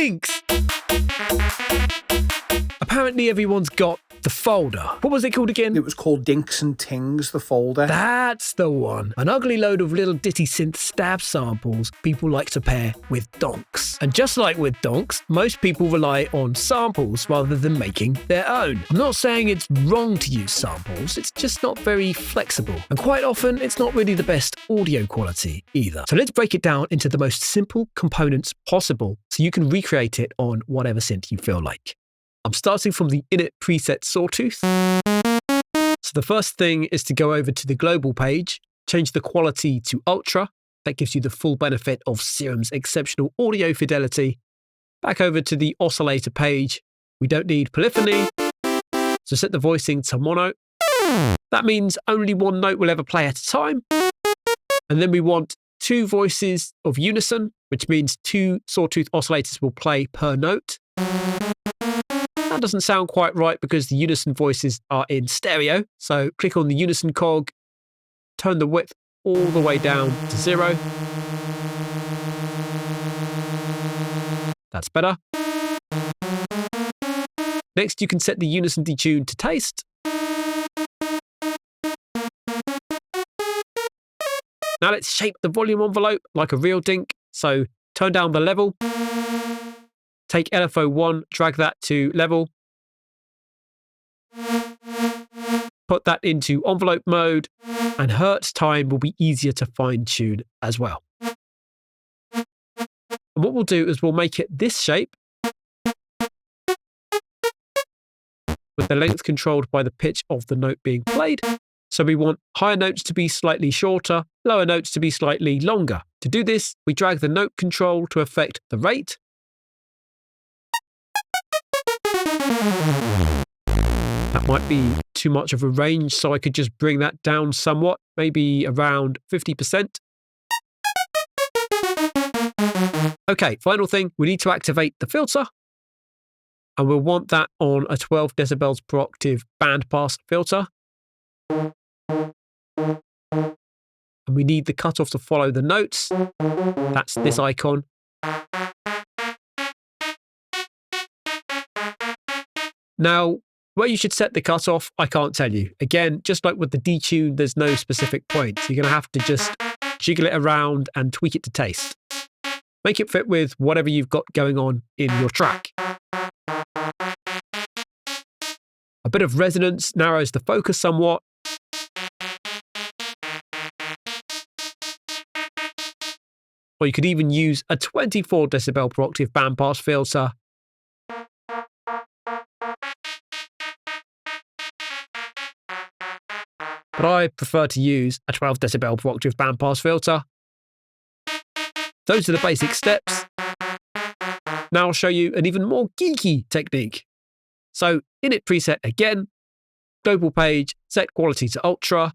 Dinks! Apparently everyone's got the folder. What was it called again? It was called Dinks and Tings, the folder. That's the one. An ugly load of little ditty synth stab samples people like to pair with donks. And just like with donks, most people rely on samples rather than making their own. I'm not saying it's wrong to use samples, it's just not very flexible. And quite often, it's not really the best audio quality either. So let's break it down into the most simple components possible so you can recreate it on whatever synth you feel like. I'm starting from the init preset sawtooth. So the first thing is to go over to the global page, change the quality to ultra. That gives you the full benefit of Serum's exceptional audio fidelity. Back over to the oscillator page. We don't need polyphony, so set the voicing to mono. That means only one note will ever play at a time. And then we want 2 voices of unison, which means 2 sawtooth oscillators will play per note. That doesn't sound quite right because the unison voices are in stereo. So click on the unison cog, turn the width all the way down to 0. That's better. Next, you can set the unison detune to taste. Now let's shape the volume envelope like a real dink. So turn down the level. Take LFO1, drag that to level. Put that into envelope mode, and hertz time will be easier to fine tune as well. And what we'll do is we'll make it this shape with the length controlled by the pitch of the note being played. So we want higher notes to be slightly shorter, lower notes to be slightly longer. To do this, we drag the note control to affect the rate. That might be too much of a range, so I could just bring that down somewhat, maybe around 50%. Okay, final thing, we need to activate the filter. And we'll want that on a 12 decibels per octave bandpass filter. And we need the cutoff to follow the notes. That's this icon. Now, where you should set the cutoff, I can't tell you. Again, just like with the detune, there's no specific point. You're going to have to just jiggle it around and tweak it to taste. Make it fit with whatever you've got going on in your track. A bit of resonance narrows the focus somewhat. Or you could even use a 24 decibel per octave bandpass filter. But I prefer to use a 12 decibel per octave bandpass filter. Those are the basic steps. Now I'll show you an even more geeky technique. So init preset again, global page, set quality to ultra,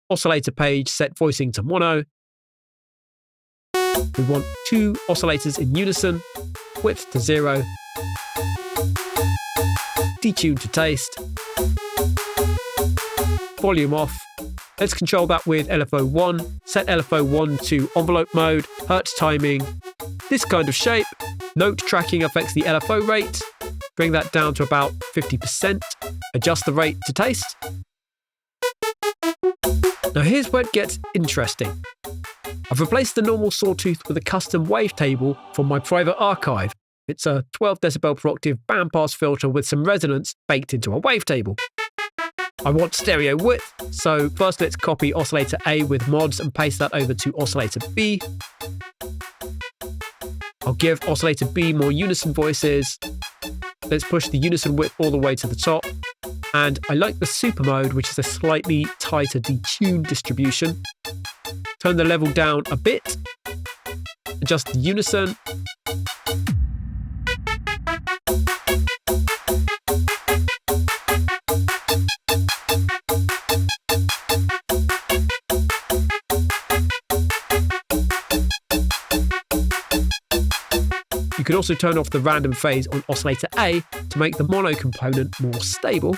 oscillator page, set voicing to mono. We want 2 oscillators in unison, width to 0, detune to taste, volume off. Let's control that with LFO1, set LFO1 to envelope mode, hertz timing, this kind of shape. Note tracking affects the LFO rate. Bring that down to about 50%. Adjust the rate to taste. Now here's where it gets interesting. I've replaced the normal sawtooth with a custom wavetable from my private archive. It's a 12 decibel per octave bandpass filter with some resonance baked into a wavetable. I want stereo width, so first let's copy oscillator A with mods and paste that over to oscillator B. I'll give oscillator B more unison voices. Let's push the unison width all the way to the top. And I like the super mode, which is a slightly tighter detune distribution. Turn the level down a bit. Adjust the unison. You can also turn off the random phase on oscillator A to make the mono component more stable.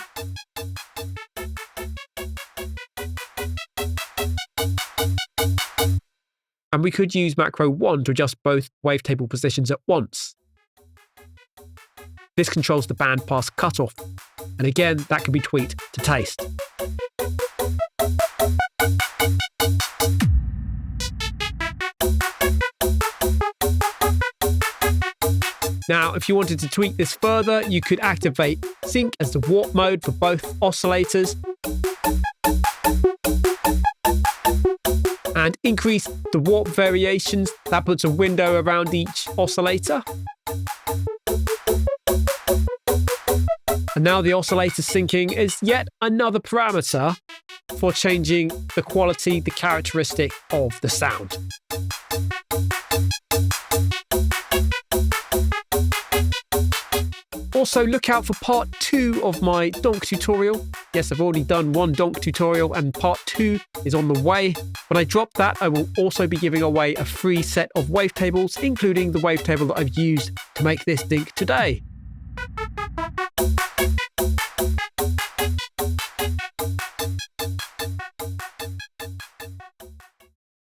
And And we could use macro 1 to adjust both wavetable positions at once. This controls the bandpass cutoff, and again, that can be tweaked to taste. Now, if you wanted to tweak this further, you could activate sync as the warp mode for both oscillators and increase the warp variations. That puts a window around each oscillator. And now the oscillator syncing is yet another parameter for changing the quality, the characteristic of the sound. Also, look out for part 2 of my DONK tutorial. Yes, I've already done one DONK tutorial and part 2 is on the way. When I drop that, I will also be giving away a free set of wavetables, including the wavetable that I've used to make this Dink today.